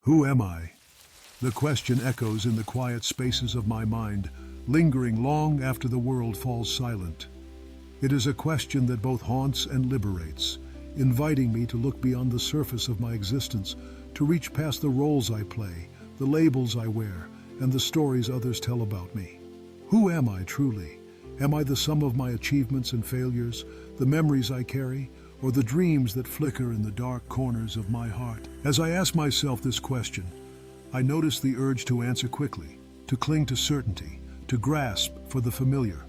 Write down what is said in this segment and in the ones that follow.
Who am I? The question echoes in the quiet spaces of my mind, lingering long after the world falls silent. It is a question that both haunts and liberates, inviting me to look beyond the surface of my existence, to reach past the roles I play, the labels I wear, and the stories others tell about me. Who am I truly? Am I the sum of my achievements and failures, the memories I carry, or the dreams that flicker in the dark corners of my heart? As I ask myself this question, I notice the urge to answer quickly, to cling to certainty, to grasp for the familiar.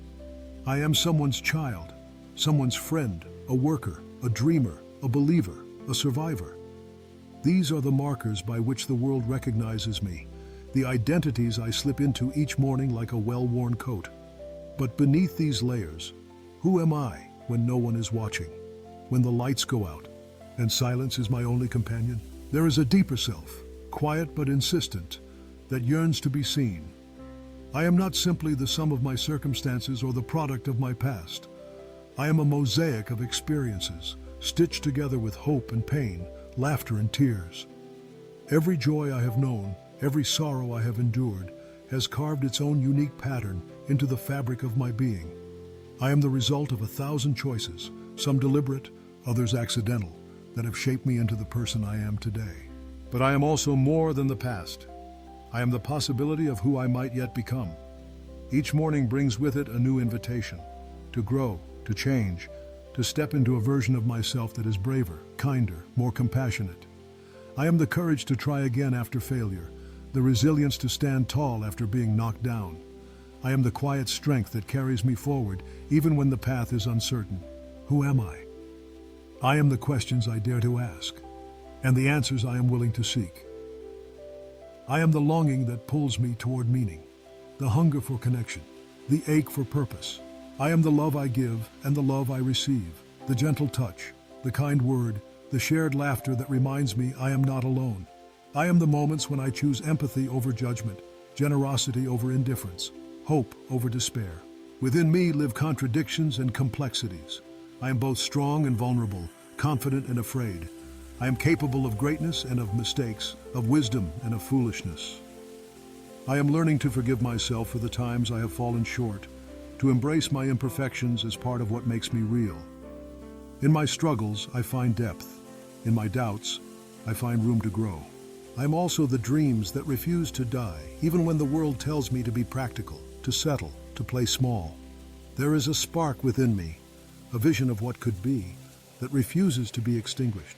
I am someone's child, someone's friend, a worker, a dreamer, a believer, a survivor. These are the markers by which the world recognizes me, the identities I slip into each morning like a well-worn coat. But beneath these layers, who am I when no one is watching, when the lights go out, and silence is my only companion? There is a deeper self, quiet but insistent, that yearns to be seen. I am not simply the sum of my circumstances or the product of my past. I am a mosaic of experiences, stitched together with hope and pain, laughter and tears. Every joy I have known, every sorrow I have endured, has carved its own unique pattern into the fabric of my being. I am the result of 1,000 choices, some deliberate, others accidental, that have shaped me into the person I am today. But I am also more than the past. I am the possibility of who I might yet become. Each morning brings with it a new invitation to grow, to change, to step into a version of myself that is braver, kinder, more compassionate. I am the courage to try again after failure, the resilience to stand tall after being knocked down. I am the quiet strength that carries me forward even when the path is uncertain. Who am I? I am the questions I dare to ask, and the answers I am willing to seek. I am the longing that pulls me toward meaning, the hunger for connection, the ache for purpose. I am the love I give and the love I receive, the gentle touch, the kind word, the shared laughter that reminds me I am not alone. I am the moments when I choose empathy over judgment, generosity over indifference, hope over despair. Within me live contradictions and complexities. I am both strong and vulnerable, confident and afraid. I am capable of greatness and of mistakes, of wisdom and of foolishness. I am learning to forgive myself for the times I have fallen short, to embrace my imperfections as part of what makes me real. In my struggles, I find depth. In my doubts, I find room to grow. I am also the dreams that refuse to die, even when the world tells me to be practical, to settle, to play small. There is a spark within me, a vision of what could be, that refuses to be extinguished.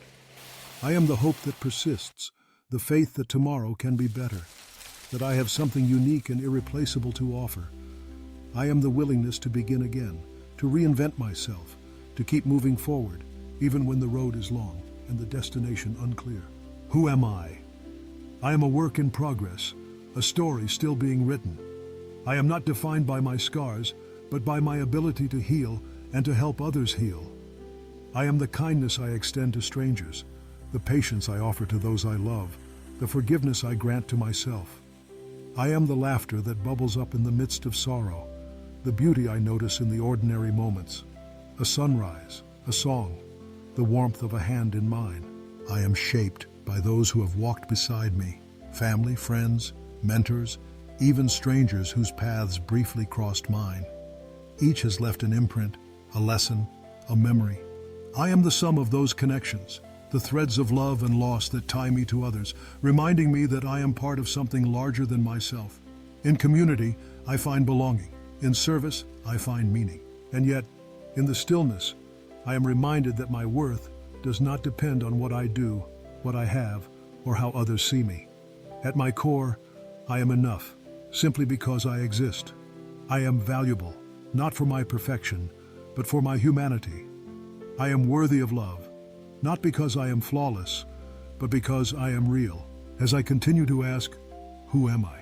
I am the hope that persists, the faith that tomorrow can be better, that I have something unique and irreplaceable to offer. I am the willingness to begin again, to reinvent myself, to keep moving forward, even when the road is long and the destination unclear. Who am I? I am a work in progress, a story still being written. I am not defined by my scars, but by my ability to heal and to help others heal. I am the kindness I extend to strangers, the patience I offer to those I love, the forgiveness I grant to myself. I am the laughter that bubbles up in the midst of sorrow, the beauty I notice in the ordinary moments, a sunrise, a song, the warmth of a hand in mine. I am shaped by those who have walked beside me, family, friends, mentors, even strangers whose paths briefly crossed mine. Each has left an imprint, a lesson, a memory. I am the sum of those connections, the threads of love and loss that tie me to others, reminding me that I am part of something larger than myself. In community, I find belonging. In service, I find meaning. And yet, in the stillness, I am reminded that my worth does not depend on what I do, what I have, or how others see me. At my core, I am enough, simply because I exist. I am valuable, not for my perfection, but for my humanity. I am worthy of love, not because I am flawless, but because I am real. As I continue to ask, who am I?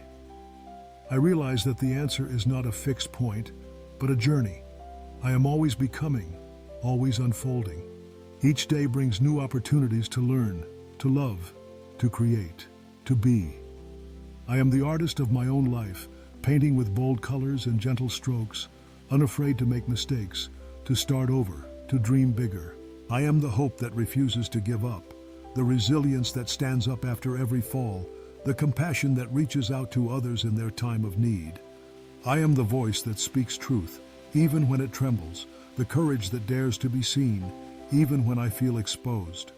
I realize that the answer is not a fixed point, but a journey. I am always becoming, always unfolding. Each day brings new opportunities to learn, to love, to create, to be. I am the artist of my own life, painting with bold colors and gentle strokes, unafraid to make mistakes, to start over, to dream bigger. I am the hope that refuses to give up, the resilience that stands up after every fall, the compassion that reaches out to others in their time of need. I am the voice that speaks truth, even when it trembles, the courage that dares to be seen, even when I feel exposed.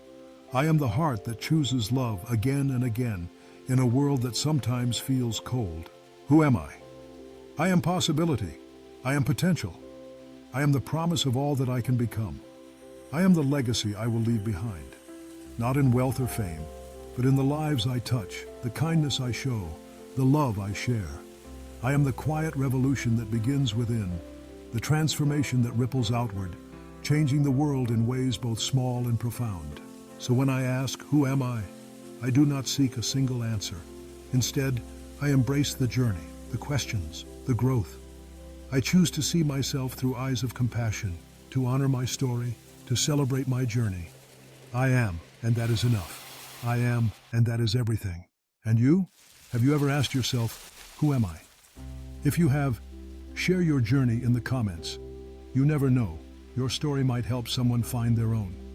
I am the heart that chooses love again and again, in a world that sometimes feels cold. Who am I? I am possibility. I am potential. I am the promise of all that I can become. I am the legacy I will leave behind, not in wealth or fame, but in the lives I touch, the kindness I show, the love I share. I am the quiet revolution that begins within, the transformation that ripples outward, changing the world in ways both small and profound. So when I ask, who am I do not seek a single answer. Instead, I embrace the journey, the questions, the growth. I choose to see myself through eyes of compassion, to honor my story, to celebrate my journey. I am, and that is enough. I am, and that is everything. And you? Have you ever asked yourself, who am I? If you have, share your journey in the comments. You never know, your story might help someone find their own.